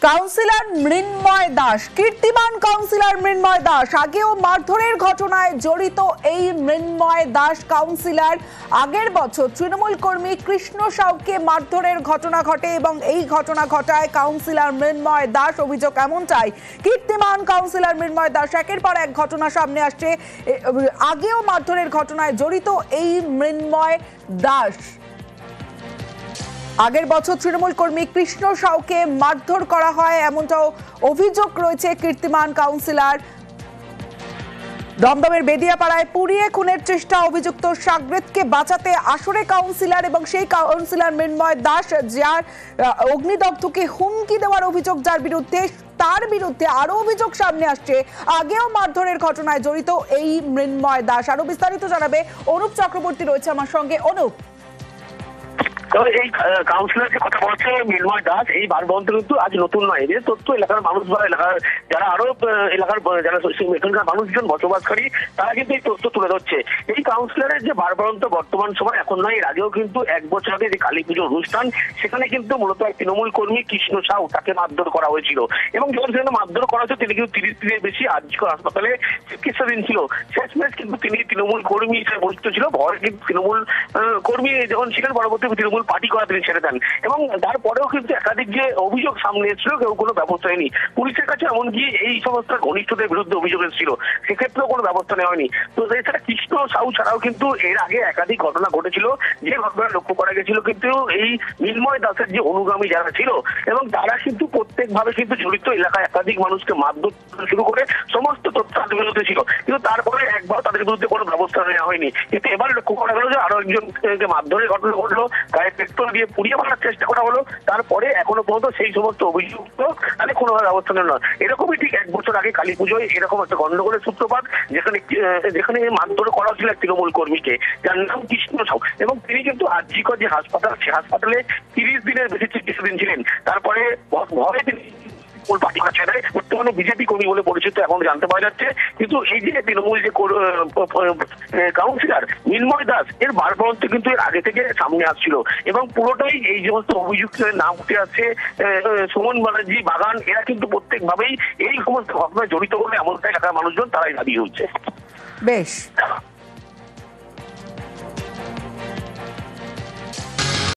Councillor মৃন্ময় Das, কীর্তিমান councillor মৃন্ময় দাস, আগেও মারধরের ঘটনায় জড়িত এই মৃন্ময় দাস কাউন্সিলর আগের বছর তৃণমূল কর্মী কৃষ্ণ সাউকে মারধরের ঘটনা ঘটে এবং এই ঘটনা ঘটায় কাউন্সিলর মৃন্ময় দাস। অভিযোগ এমনটাই, কীর্তিমান কাউন্সিলর মৃন্ময় দাস একের পর এক ঘটনা সামনে আসছে। আগেও মারধরের ঘটনায় জড়িত এই মৃন্ময় দাস। আগের বছর তৃণমূল কর্মী কৃষ্ণ সাউকে মারধর করা হয় এমনটাও অভিযোগ রয়েছে কীর্তিমান কাউন্সিলর। দমদমের বেদিয়াপাড়ায় পুড়িয়ে খুনের চেষ্টা, অভিযুক্ত সাগরেদকে বাঁচাতে আসরে কাউন্সিলর এবং সেই কাউন্সিলর মৃন্ময় দাস, যার অগ্নিদগ্ধকে হুমকি দেওয়ার অভিযোগ যার বিরুদ্ধে, তার বিরুদ্ধে আরো অভিযোগ সামনে আসছে। আগেও মারধরের ঘটনায় জড়িত এই মৃন্ময় দাস। আরো বিস্তারিত জানাবে অনুপ চক্রবর্তী রয়েছে আমার সঙ্গে। অনুপ, এই কাউন্সিলর যে কথা বলছে মৃন্ময় দাস, এই বারবন্ত কিন্তু আজ নতুন নয়। এদের তথ্য এলাকার মানুষ বা এলাকার যারা আরো এলাকার যারা এখানকার মানুষজন বসবাসকারী তারা কিন্তু এই তথ্য তুলে ধরছে। এই কাউন্সিলরের যে বারবন্ত বর্তমান সময় এখন নয়, এর আগেও কিন্তু এক বছর আগে যে কালী পুজোর অনুষ্ঠান, সেখানে কিন্তু মূলত এক তৃণমূল কর্মী কৃষ্ণ সাউ তাকে মারধর করা হয়েছিল এবং যখন সেখানে মারধর করা হয়েছে তিনি কিন্তু 30 দিনের বেশি আরজিকর হাসপাতালে চিকিৎসাধীন ছিল। শেষমেশ কিন্তু তিনি তৃণমূল কর্মী হিসেবে পরিচিত ছিল, ভয় কিন্তু তৃণমূল কর্মী যখন ছিলেন পরবর্তী তৃণমূল পার্টি করা তিনি ছেড়ে দেন এবং তারপরেও কিন্তু একাধিক যে অভিযোগ সামনে এসেছিল কেউ কোনো ব্যবস্থা নেয়নি। পুলিশের কাছে এমনকি এই সমস্ত ঘনিষ্ঠদের বিরুদ্ধে অভিযোগ এসেছিল, সেক্ষেত্রেও কোনো ব্যবস্থা নেওয়া হয়নি। তো এছাড়া কৃষ্ণ সাউ ছাড়াও কিন্তু এর আগে একাধিক ঘটনা ঘটেছিল, যে ঘটনা লক্ষ্য করা গেছিল কিন্তু এই মৃন্ময় দাসের যে অনুগামী যারা ছিল এবং তারা কিন্তু প্রত্যেকভাবে কিন্তু জড়িত, এলাকায় একাধিক মানুষকে মারধর শুরু করে সমস্ত তথ্য তাদের বিরুদ্ধে ছিল, কিন্তু তারপরে একবার তাদের বিরুদ্ধে কোনো ব্যবস্থা নেওয়া হয়নি। কিন্তু এবার লক্ষ্য করা গেল যে আরো একজনকে মারধরের ঘটনা ঘটলো, গায়ে পেট্রোল দিয়ে পুড়িয়ে মারার চেষ্টা করা হলো, তারপরে এখনো পর্যন্ত সেই সমস্ত অভিযুক্ত তাহলে কোনোভাবে ব্যবস্থা নেওয়া নয়। এরকমই ঠিক এক বছর আগে কালী পুজোয় এরকম একটা গন্ডগোলের সূত্রপাত, যেখানে মারধর করা হচ্ছিল এক তৃণমূল কর্মীকে যার নাম কৃষ্ণ সাউ এবং তিনি কিন্তু আরজিকর যে হাসপাতাল, সে হাসপাতালে 30 দিনের বেশি চিকিৎসাধীন ছিলেন। তারপরে ভয়ে তিনি পার্টি করা ছেড়ে বর্তমানে বিজেপি কর্মী বলে পরিচিত এখন জানতে পাওয়া যাচ্ছে। কিন্তু এই যে তৃণমূল যে কাউন্সিলর মৃন্ময় দাস, এর বারবরন্ত কিন্তু এর আগে থেকে সামনে আসছিল এবং পুরোটাই এই সমস্ত অভিযুক্তের নাম উঠে আসছে। সুমন ব্যানার্জি, বাগান, এরা কিন্তু প্রত্যেকভাবেই এই সমস্ত ঘটনায় জড়িত বলে এমনটা এলাকার মানুষজন তারাই দাবি হচ্ছে। বেশ।